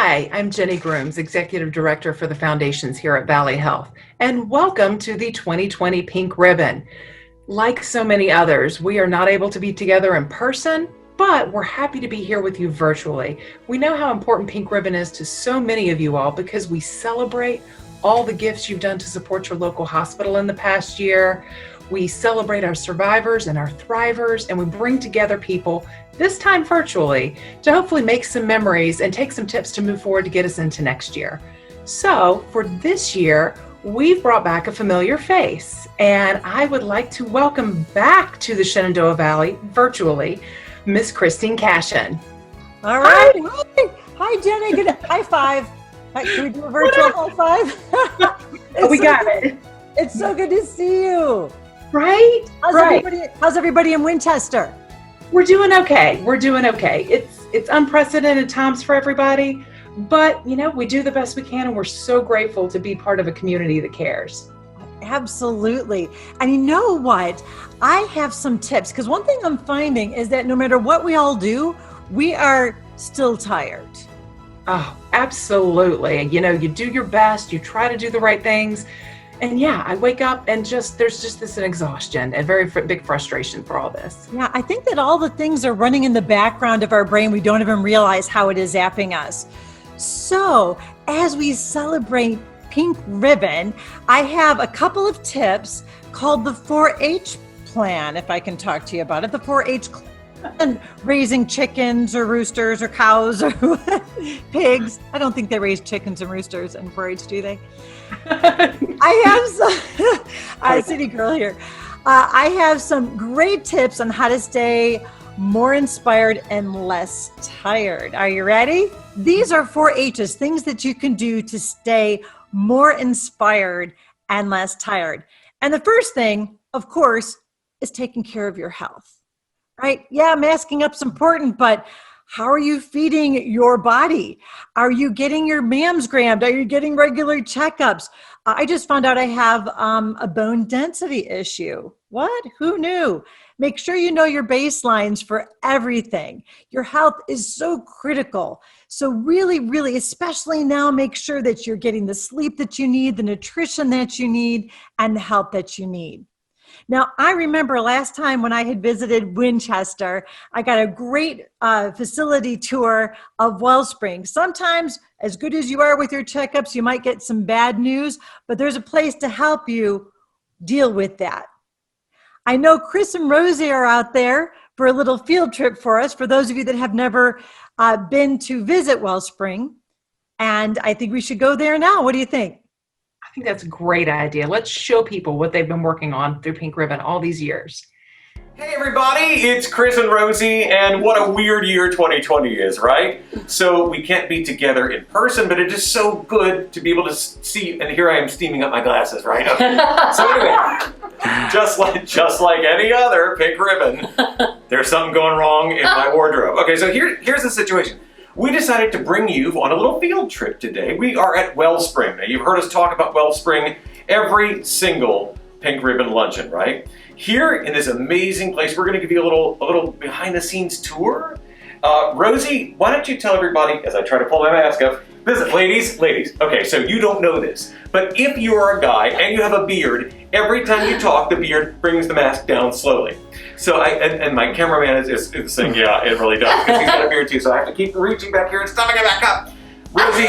Hi, I'm Jenny Grooms, Executive Director for the Foundations here at Valley Health, and welcome to the 2020 Pink Ribbon. Like so many others, we are not able to be together in person, but we're happy to be here with you virtually. We know how important Pink Ribbon is to so many of you all because we celebrate all the gifts you've done to support your local hospital in the past year. We celebrate our survivors and our thrivers, and we bring together people, this time virtually, to hopefully make some memories and take some tips to move forward to get us into next year. So for this year, we've brought back a familiar face, and I would like to welcome back to the Shenandoah Valley, virtually, Miss Christine Cashin. All right. Hi, Jenny. Good. High five. Can we do a virtual high five? We got it. It's so good to see you. Right? How's everybody in Winchester? We're doing okay. It's unprecedented times for everybody, but we do the best we can, and we're so grateful to be part of a community that cares. Absolutely. And you know what? I have some tips, because one thing I'm finding is that no matter what we all do, we are still tired. Oh, absolutely. You do your best, you try to do the right things. And yeah, I wake up and there's just this exhaustion and very big frustration for all this. Yeah, I think that all the things are running in the background of our brain. We don't even realize how it is zapping us. So as we celebrate Pink Ribbon, I have a couple of tips called the 4-H plan, if I can talk to you about it. The 4-H and raising chickens or roosters or cows or pigs. I don't think they raise chickens and roosters in 4-H, do they? I have some, city girl here. I have some great tips on how to stay more inspired and less tired. Are you ready? These are 4-H's, things that you can do to stay more inspired and less tired. And the first thing, of course, is taking care of your health. Right? Yeah, masking up's important, but how are you feeding your body? Are you getting your mammograms? Are you getting regular checkups? I just found out I have a bone density issue. What? Who knew? Make sure you know your baselines for everything. Your health is so critical. So really, really, especially now, make sure that you're getting the sleep that you need, the nutrition that you need, and the help that you need. Now, I remember last time when I had visited Winchester, I got a great facility tour of Wellspring. Sometimes, as good as you are with your checkups, you might get some bad news, but there's a place to help you deal with that. I know Chris and Rosie are out there for a little field trip for us, for those of you that have never been to visit Wellspring, and I think we should go there now. What do you think? I think that's a great idea. Let's show people what they've been working on through Pink Ribbon all these years. Hey everybody, it's Chris and Rosie, and what a weird year 2020 is, right? So we can't be together in person, but it is so good to be able to see, and here I am steaming up my glasses, right? So anyway, just like any other Pink Ribbon, there's something going wrong in my wardrobe. Okay, so here's the situation. We decided to bring you on a little field trip today. We are at Wellspring. Now, you've heard us talk about Wellspring every single Pink Ribbon luncheon, right? Here in this amazing place, we're going to give you a little behind-the-scenes tour. Rosie, why don't you tell everybody, as I try to pull my mask up, listen, ladies, okay, so you don't know this, but if you are a guy and you have a beard, every time you talk, the beard brings the mask down slowly. So and my cameraman is saying, yeah, it really does, because he's got a beard too, so I have to keep reaching back here and stuffing it back up. Rosie.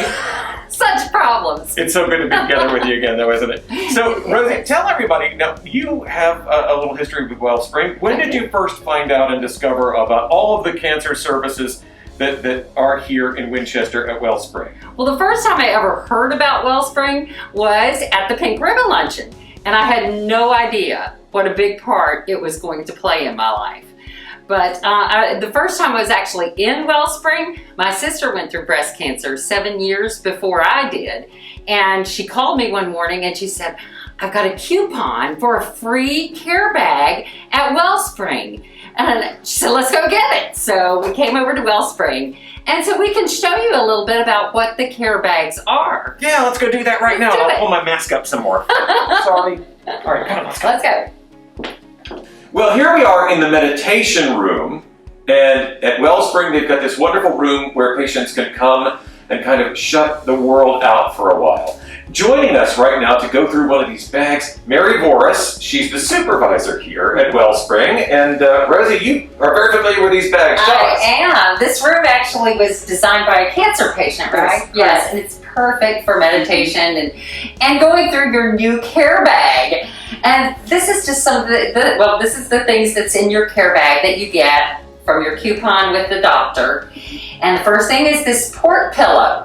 Such problems. It's so good to be together with you again, though, isn't it? So, Rosie, tell everybody, now, you have a little history with Wellspring. When did you first find out and discover about all of the cancer services that are here in Winchester at Wellspring? Well, the first time I ever heard about Wellspring was at the Pink Ribbon Luncheon, and I had no idea what a big part it was going to play in my life. But the first time I was actually in Wellspring, my sister went through breast cancer 7 years before I did. And she called me one morning and she said, I've got a coupon for a free care bag at Wellspring. And she said, let's go get it. So we came over to Wellspring. And so we can show you a little bit about what the care bags are. Yeah, let's go do that right now. I'll pull my mask up some more. Sorry. All right, come on, let's go. Let's go. Well, here we are in the meditation room, and at Wellspring they've got this wonderful room where patients can come and kind of shut the world out for a while. Joining us right now to go through one of these bags, Mary Voris. She's the supervisor here at Wellspring. And Rosie, you are very familiar with these bags. I am. This room actually was designed by a cancer patient, right? Yes, and it's perfect for meditation and going through your new care bag. And this is just some of this is the things that's in your care bag that you get from your coupon with the doctor. And the first thing is this port pillow.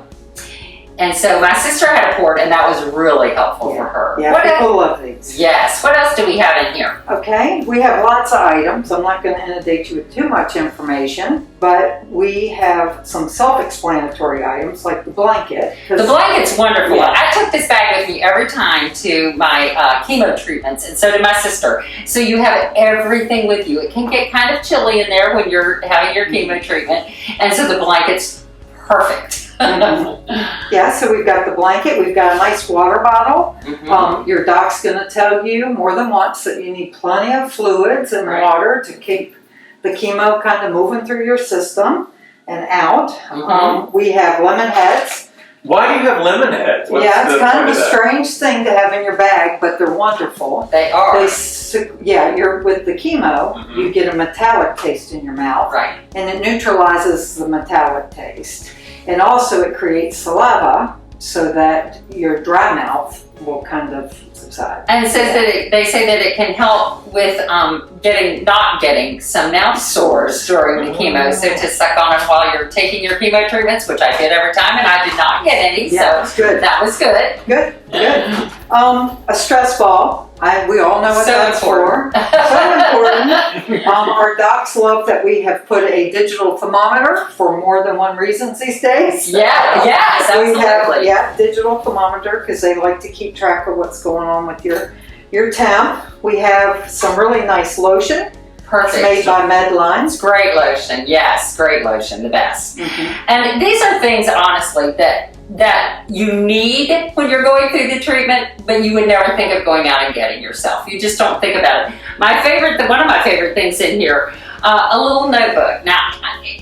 And so my sister had a port, and that was really helpful for her. Yeah, people love these. Yes. What else do we have in here? Okay, we have lots of items. I'm not going to inundate you with too much information, but we have some self-explanatory items like the blanket. The blanket's wonderful. Yeah. I took this bag with me every time to my chemo treatments, and so did my sister. So you have everything with you. It can get kind of chilly in there when you're having your chemo treatment, and so the blanket's perfect. Yeah, so we've got the blanket, we've got a nice water bottle. Your doc's going to tell you more than once that you need plenty of fluids and water to keep the chemo kind of moving through your system and out. We have lemon heads. Why do you have lemon heads? Yeah, it's kind of a strange thing to have in your bag, but they're wonderful. They are. You're with the chemo, you get a metallic taste in your mouth. Right. And it neutralizes the metallic taste. And also it creates saliva so that your dry mouth will kind of subside. And it says that they say that it can help with not getting some mouth sores during the chemo. So to suck on it while you're taking your chemo treatments, which I did every time, and I did not get any. Yeah, so good. That was good. Good. A stress ball. We all know what that's for. So important. Our docs love that we have put a digital thermometer for more than one reason these days. Yeah, yes, absolutely. We have, digital thermometer because they like to keep track of what's going on with your temp. We have some really nice lotion. Perfect. It's made by Medlines. Great lotion, yes, great lotion, the best. And these are things, honestly, that you need when you're going through the treatment, but you would never think of going out and getting yourself. You just don't think about it. One of my favorite things in here, a little notebook. Now,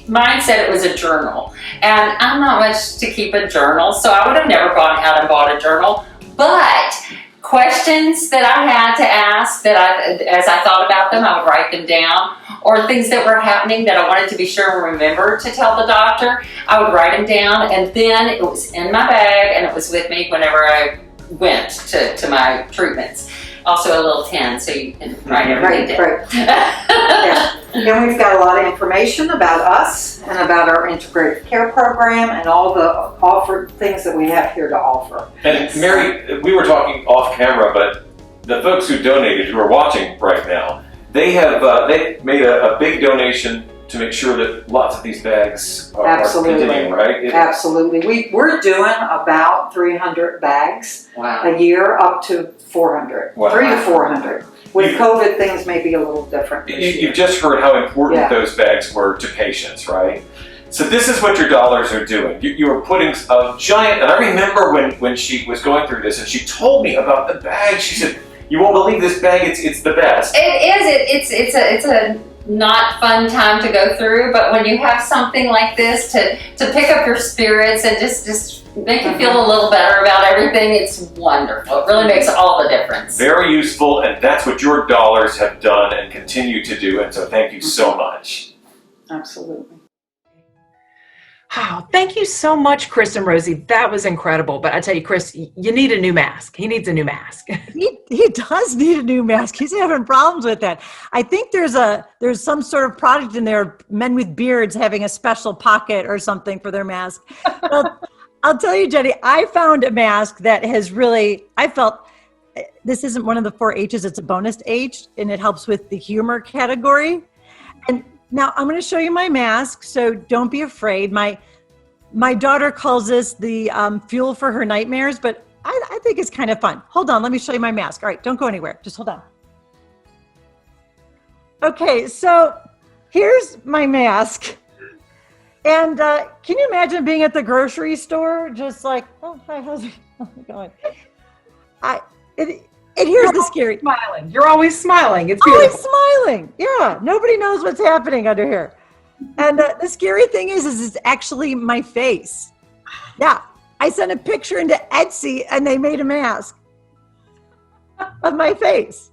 mine said it was a journal, and I'm not much to keep a journal, so I would have never gone out and bought a journal, but questions that I had to ask as I thought about them, I would write them down, or things that were happening that I wanted to be sure and remember to tell the doctor, I would write them down, and then it was in my bag and it was with me whenever I went to my treatments. Also a little pen so you can write everything down. Right. Yeah. And we've got a lot of information about us and about our integrative care program and all the offered things that we have here to offer. And Mary, we were talking off camera, but the folks who donated, who are watching right now, they have they made a big donation to make sure that lots of these bags are continuing, right? Absolutely. We're doing about 300 bags a year, up to 400, 3 to 400. With COVID, things may be a little different this year. You've just heard how important those bags were to patients, right? So this is what your dollars are doing. You were putting a giant, and I remember when she was going through this and she told me about the bag, she said, "You won't believe this bag, it's the best." It is. It's a not fun time to go through, but when you have something like this to pick up your spirits and just make you feel a little better about everything, it's wonderful. It really makes all the difference. Very useful, and that's what your dollars have done and continue to do, and so thank you so much. Absolutely. Wow, thank you so much, Chris and Rosie. That was incredible. But I tell you, Chris, you need a new mask. He needs a new mask. He does need a new mask. He's having problems with that. I think there's some sort of product in there, men with beards having a special pocket or something for their mask. Well, I'll tell you, Jenny, I found a mask that has really, I felt, this isn't one of the 4 H's, it's a bonus H, and it helps with the humor category. And now I'm going to show you my mask, so don't be afraid. My daughter calls this the fuel for her nightmares, but I think it's kind of fun. Hold on, let me show you my mask. All right, don't go anywhere. Just hold on. Okay, so here's my mask. And can you imagine being at the grocery store, just like, oh, hi, how's it going? Here's the scary. Smiling. You're always smiling. It's beautiful. Always smiling. Yeah. Nobody knows what's happening under here. And the scary thing is it's actually my face. Yeah, I sent a picture into Etsy and they made a mask of my face.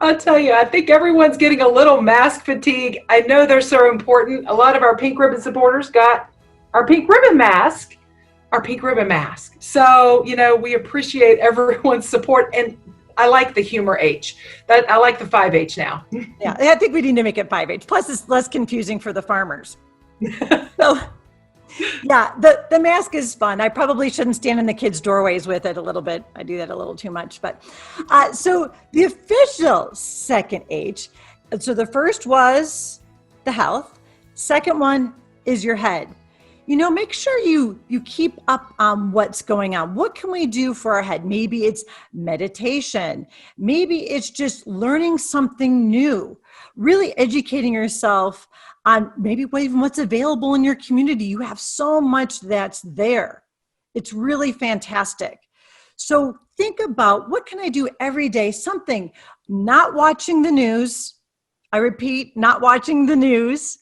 I'll tell you, I think everyone's getting a little mask fatigue. I know they're so important. A lot of our Pink Ribbon supporters got our Pink Ribbon mask, So, we appreciate everyone's support. And I like the humor H. I like the 5H now. Yeah, I think we need to make it 5H. Plus, it's less confusing for the farmers. So, yeah, the mask is fun. I probably shouldn't stand in the kids' doorways with it a little bit. I do that a little too much. But so the official second H. So the first was the health. Second one is your head. Make sure you keep up on what's going on. What can we do for our head? Maybe it's meditation. Maybe it's just learning something new, really educating yourself on maybe even what's available in your community. You have so much that's there. It's really fantastic. So think about, what can I do every day? Something, not watching the news. I repeat, not watching the news,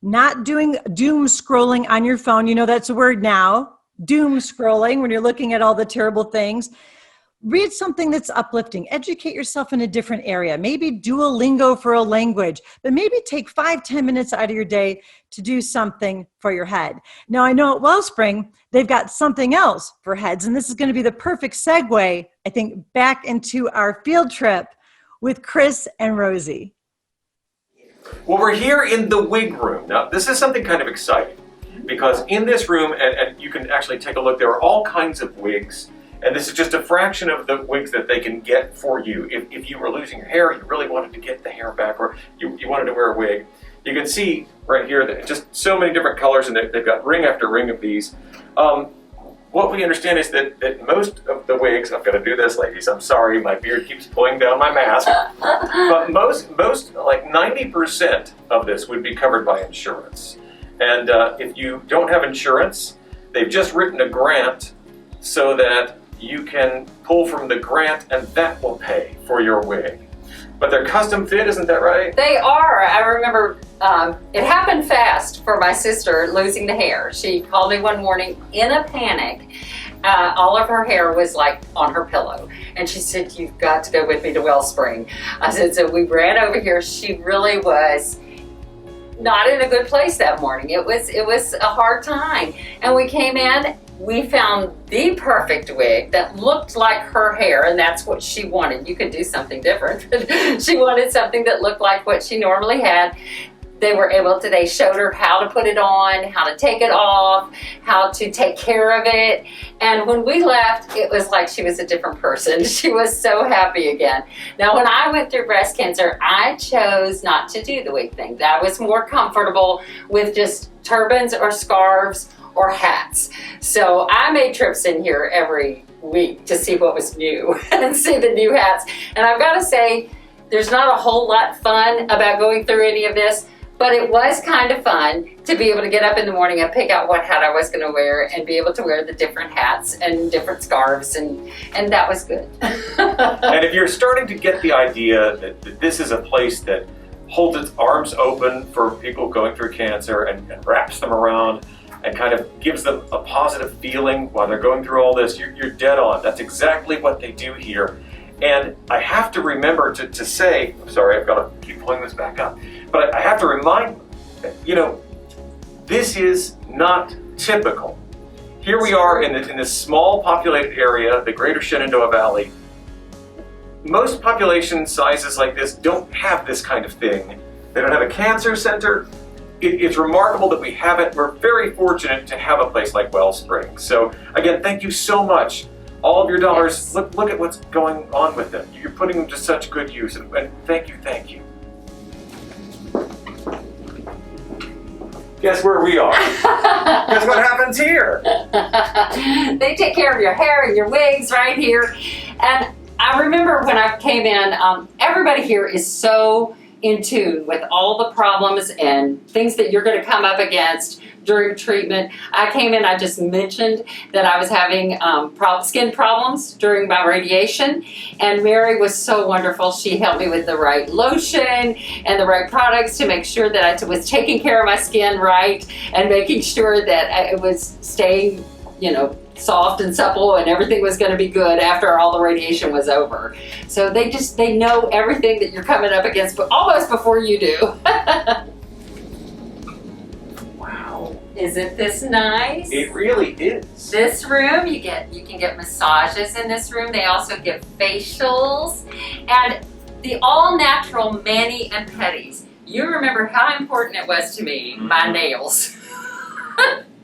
not doing doom scrolling on your phone. That's a word now, doom scrolling, when you're looking at all the terrible things. Read something that's uplifting. Educate yourself in a different area. Maybe Duolingo for a language, but maybe take 5-10 minutes out of your day to do something for your head. Now, I know at Wellspring, they've got something else for heads, and this is going to be the perfect segue, I think, back into our field trip with Chris and Rosie. Well, we're here in the wig room. Now, this is something kind of exciting because in this room, and you can actually take a look, there are all kinds of wigs. And this is just a fraction of the wigs that they can get for you. If you were losing your hair, you really wanted to get the hair back, or you wanted to wear a wig, you can see right here that just so many different colors, and they've got ring after ring of these. What we understand is that most of the wigs, I'm going to do this, ladies, I'm sorry, my beard keeps pulling down my mask, but most like 90% of this would be covered by insurance. And if you don't have insurance, they've just written a grant so that you can pull from the grant and that will pay for your wig. But they're custom fit, isn't that right? They are. I remember it happened fast for my sister losing the hair. She called me one morning in a panic. All of her hair was like on her pillow. And she said, "You've got to go with me to Wellspring." I said, so we ran over here. She really was not in a good place that morning. It was a hard time. And we came in. We found the perfect wig that looked like her hair, and that's what she wanted. You could do something different. She wanted something that looked like what she normally had. They showed her how to put it on, how to take it off, how to take care of it. And when we left, it was like she was a different person. She was so happy again. Now, when I went through breast cancer, I chose not to do the wig thing. I was more comfortable with just turbans or scarves or hats. So I made trips in here every week to see what was new and see the new hats. And I've got to say, there's not a whole lot fun about going through any of this, but it was kind of fun to be able to get up in the morning and pick out what hat I was going to wear and be able to wear the different hats and different scarves, and that was good. And if you're starting to get the idea that this is a place that holds its arms open for people going through cancer and wraps them around and kind of gives them a positive feeling while they're going through all this, you're dead on. That's exactly what they do here. And I have to remember to say, I'm sorry, I've got to keep pulling this back up, but I have to remind, this is not typical. Here we are in this small populated area, the greater Shenandoah Valley. Most population sizes like this don't have this kind of thing. They don't have a cancer center. It's remarkable that we have it. We're very fortunate to have a place like Wellspring. So again, thank you so much. All of your dollars, Yes. look at what's going on with them. You're putting them to such good use, and thank you. Guess where we are? Guess what happens here? They take care of your hair and your wigs right here. And I remember when I came in, everybody here is so in tune with all the problems and things that you're going to come up against during treatment. I came in, I just mentioned that I was having skin problems during my radiation, and Mary was so wonderful. She helped me with the right lotion and the right products to make sure that I was taking care of my skin right and making sure that it was staying, soft and supple, and everything was going to be good after all the radiation was over. So they know everything that you're coming up against, but almost before you do. Wow. Isn't this nice? It really is. This room, you can get massages in this room. They also give facials and the all-natural mani and pedis. You remember how important it was to me, my nails.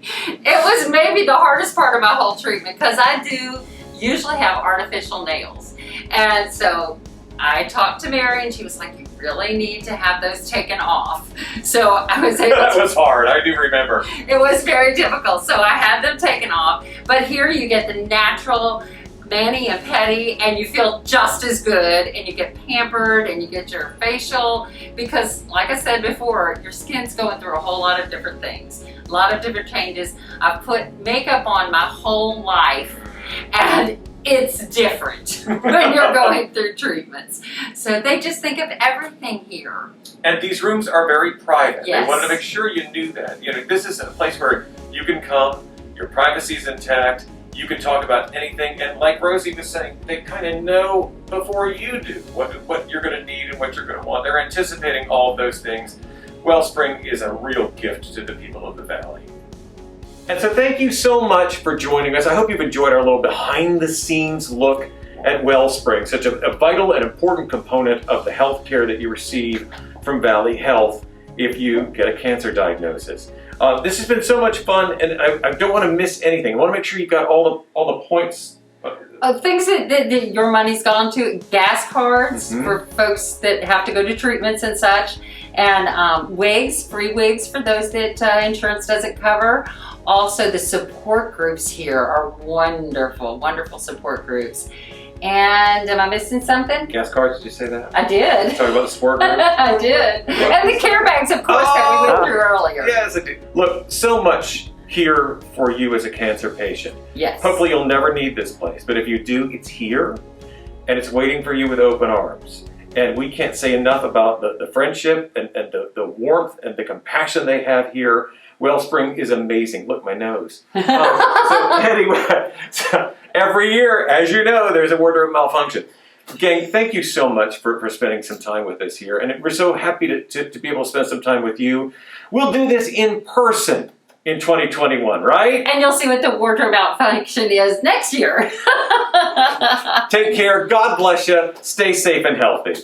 It was maybe the hardest part of my whole treatment because I do usually have artificial nails. And so I talked to Mary and she was like, you really need to have those taken off. So I was able That was hard, I do remember. It was very difficult. So I had them taken off. But here you get the natural mani and pedi, and you feel just as good, and you get pampered, and you get your facial, because like I said before, your skin's going through a whole lot of different things, a lot of different changes. I've put makeup on my whole life, and it's different when you're going through treatments. So they just think of everything here. And these rooms are very private. Yes. They wanted to make sure you knew that. This is a place where you can come, your privacy is intact, you can talk about anything, and like Rosie was saying, they kind of know before you do what you're going to need and what you're going to want. They're anticipating all of those things. Wellspring is a real gift to the people of the Valley. And so thank you so much for joining us. I hope you've enjoyed our little behind-the-scenes look at Wellspring, such a vital and important component of the health care that you receive from Valley Health if you get a cancer diagnosis. This has been so much fun, and I don't want to miss anything. I want to make sure you got all the points. Things that your money's gone to, gas cards for folks that have to go to treatments and such, and wigs, free wigs for those that insurance doesn't cover. Also, the support groups here are wonderful, wonderful support groups. And am I missing something? Gas cards, did you say that? I did. Talking about the sport group? I did. And the care bags, of course, that we went through earlier. Yes, I did. Look, so much here for you as a cancer patient. Yes. Hopefully you'll never need this place, but if you do, it's here, and it's waiting for you with open arms. And we can't say enough about the friendship and the warmth and the compassion they have here. Wellspring is amazing. Look, my nose. So anyway, every year, as you know, there's a wardrobe malfunction. Gang, thank you so much for spending some time with us here. And we're so happy to be able to spend some time with you. We'll do this in person in 2021, right? And you'll see what the wardrobe malfunction is next year. Take care. God bless you. Stay safe and healthy.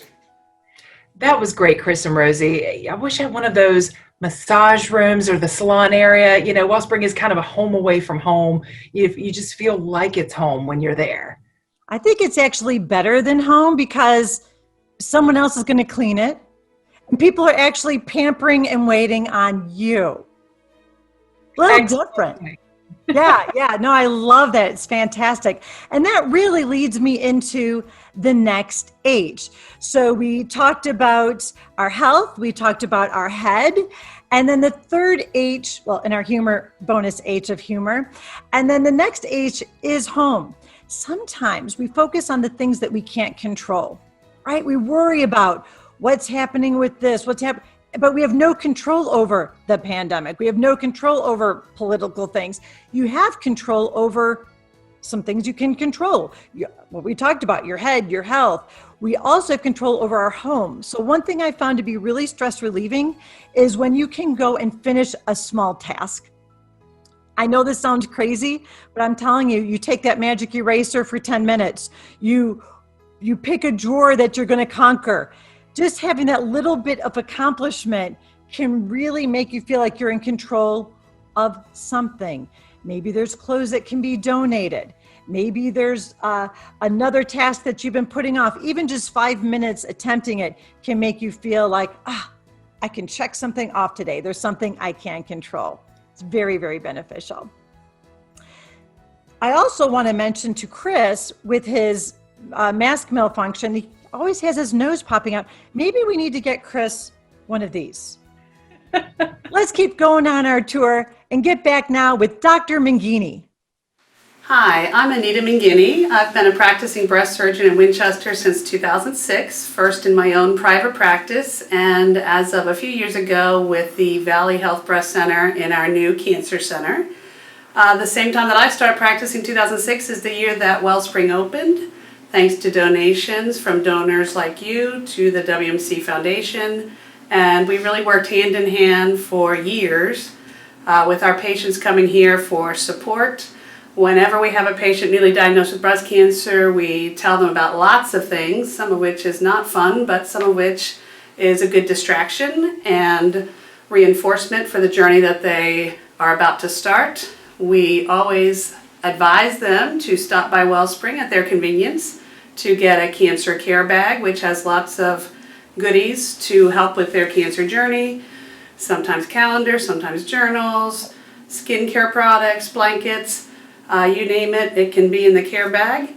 That was great, Chris and Rosie. I wish I had one of those massage rooms or the salon area. Wellspring is kind of a home away from home. You just feel like it's home when you're there. I think it's actually better than home because someone else is going to clean it. And people are actually pampering and waiting on you. A little different. Yeah. No, I love that. It's fantastic. And that really leads me into the next H. So we talked about our health, we talked about our head, and then the third H, well, in our humor, bonus H of humor. And then the next H is home. Sometimes we focus on the things that we can't control, right? We worry about what's happening with this, but we have no control over the pandemic. We have no control over political things. You have control over some things you can control. What we talked about, your head, your health. We also have control over our home. So one thing I found to be really stress relieving is when you can go and finish a small task. I know this sounds crazy, but I'm telling you, you take that magic eraser for 10 minutes. You pick a drawer that you're going to conquer. Just having that little bit of accomplishment can really make you feel like you're in control of something. Maybe there's clothes that can be donated. Maybe there's another task that you've been putting off. Even just 5 minutes attempting it can make you feel like, I can check something off today. There's something I can control. It's very, very beneficial. I also want to mention to Chris with his mask malfunction, always has his nose popping out. Maybe we need to get Chris one of these. Let's keep going on our tour and get back now with Dr. Mangini. Hi, I'm Anita Mangini. I've been a practicing breast surgeon in Winchester since 2006, first in my own private practice, and as of a few years ago with the Valley Health Breast Center in our new cancer center. The same time that I started practicing, 2006, is the year that Wellspring opened, thanks to donations from donors like you to the WMC Foundation. And we really worked hand in hand for years with our patients coming here for support. Whenever we have a patient newly diagnosed with breast cancer, we tell them about lots of things, some of which is not fun, but some of which is a good distraction and reinforcement for the journey that they are about to start. We always advise them to stop by Wellspring at their convenience to get a cancer care bag, which has lots of goodies to help with their cancer journey, sometimes calendars, sometimes journals, skincare products, blankets. You name it, it can be in the care bag.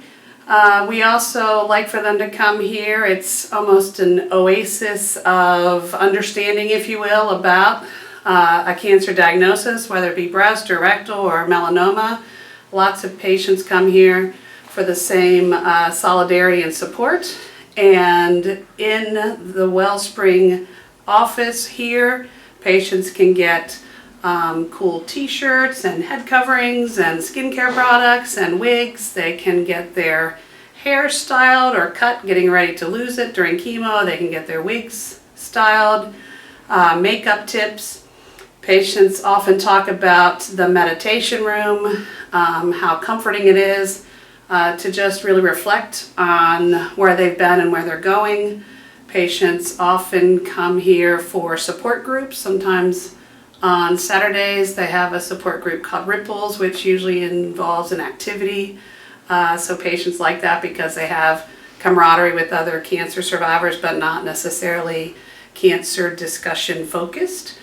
We also like for them to come here. It's almost an oasis of understanding, if you will, about a cancer diagnosis, whether it be breast or rectal or melanoma. Lots of patients come here for the same solidarity and support. And in the Wellspring office here, patients can get cool t-shirts and head coverings and skincare products and wigs. They can get their hair styled or cut, getting ready to lose it during chemo. They can get their wigs styled, makeup tips. Patients often talk about the meditation room, how comforting it is to just really reflect on where they've been and where they're going. Patients often come here for support groups. Sometimes on Saturdays, they have a support group called Ripples, which usually involves an activity. So patients like that because they have camaraderie with other cancer survivors, but not necessarily cancer discussion focused.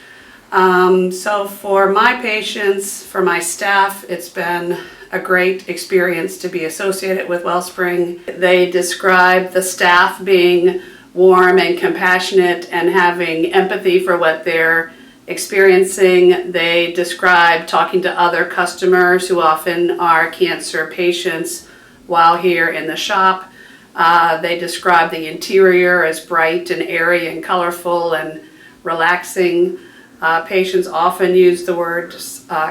So for my patients, for my staff, it's been a great experience to be associated with Wellspring. They describe the staff being warm and compassionate and having empathy for what they're experiencing. They describe talking to other customers who often are cancer patients while here in the shop. They describe the interior as bright and airy and colorful and relaxing. Patients often use the word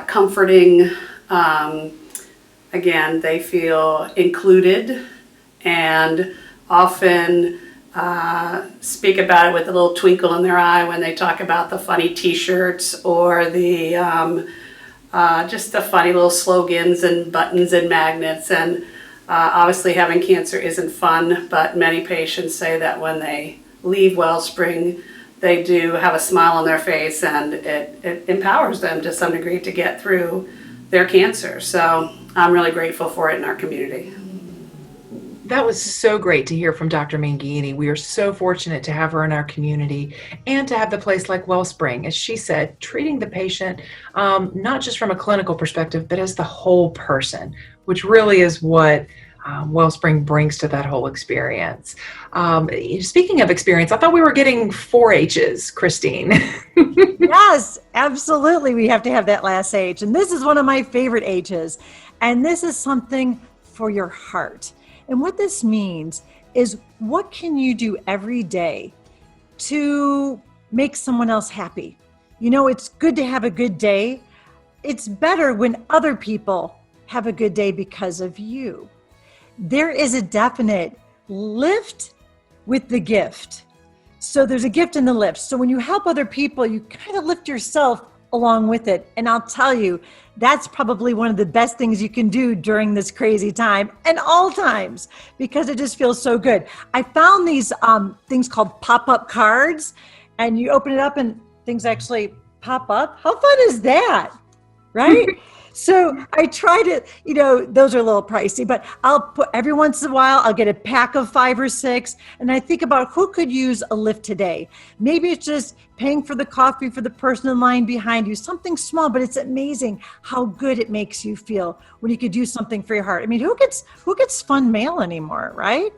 comforting. Again, they feel included and often speak about it with a little twinkle in their eye when they talk about the funny t-shirts or the just the funny little slogans and buttons and magnets. And obviously having cancer isn't fun, but many patients say that when they leave Wellspring, they do have a smile on their face and it empowers them to some degree to get through their cancer. So I'm really grateful for it in our community. That was so great to hear from Dr. Mangini. We are so fortunate to have her in our community and to have the place like Wellspring, as she said, treating the patient not just from a clinical perspective, but as the whole person, which really is what Wellspring brings to that whole experience. Speaking of experience, I thought we were getting 4 H's, Christine. Yes, absolutely. We have to have that last H. And this is one of my favorite H's. And this is something for your heart. And what this means is, what can you do every day to make someone else happy? You know, it's good to have a good day. It's better when other people have a good day because of you. There is a definite lift with the gift. So there's a gift in the lift. So when you help other people, you kind of lift yourself along with it. And I'll tell you, that's probably one of the best things you can do during this crazy time and all times, because it just feels so good. I found these things called pop-up cards, and you open it up and things actually pop up. How fun is that? Right? So I try to, you know, those are a little pricey, but I'll put every once in a while, I'll get a pack of 5 or 6. And I think about who could use a lift today. Maybe it's just paying for the coffee for the person in line behind you, something small, but it's amazing how good it makes you feel when you could do something for your heart. I mean, who gets fun mail anymore, right?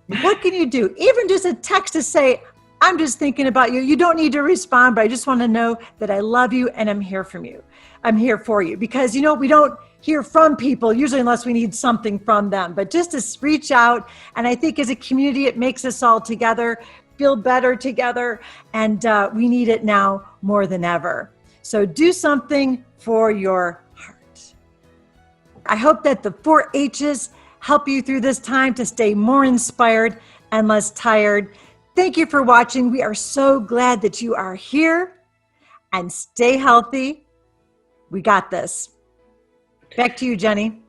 What can you do? Even just a text to say, I'm just thinking about you. You don't need to respond, but I just want to know that I love you and I'm here for you. I'm here for you. Because, we don't hear from people usually unless we need something from them. But just to reach out, and I think as a community, it makes us all together feel better together. And we need it now more than ever. So do something for your heart. I hope that the 4 H's help you through this time to stay more inspired and less tired. Thank you for watching. We are so glad that you are here, and stay healthy. We got this. Back to you, Jenny.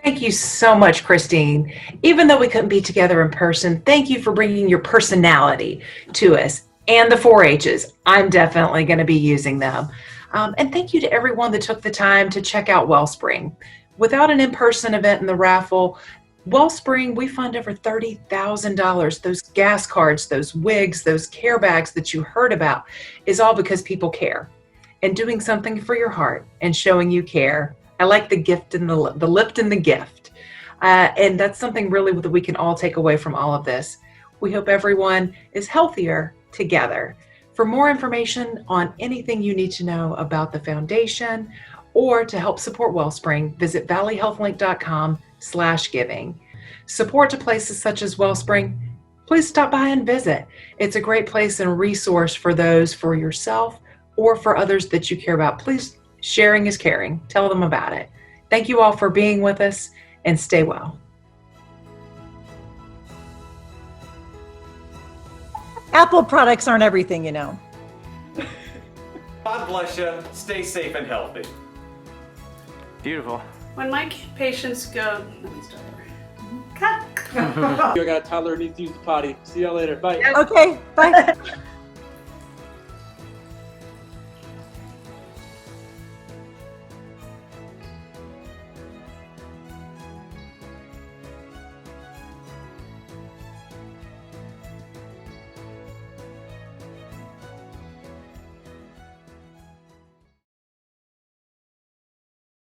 Thank you so much, Christine. Even though we couldn't be together in person, thank you for bringing your personality to us and the 4 H's. I'm definitely going to be using them. And thank you to everyone that took the time to check out Wellspring. Without an in-person event in the raffle, Wellspring, we fund over $30,000. Those gas cards, those wigs, those care bags that you heard about is all because people care. And doing something for your heart and showing you care. I like the gift and the lift and the gift. And that's something really that we can all take away from all of this. We hope everyone is healthier together. For more information on anything you need to know about the foundation or to help support Wellspring, visit valleyhealthlink.com/giving. Support to places such as Wellspring, please stop by and visit. It's a great place and resource for those for yourself or for others that you care about. Please, sharing is caring. Tell them about it. Thank you all for being with us, and stay well. Apple products aren't everything, God bless you. Stay safe and healthy. Beautiful. When my patients go, let me start over. Cut. I got a toddler who needs to use the potty. See y'all later. Bye. Okay, bye.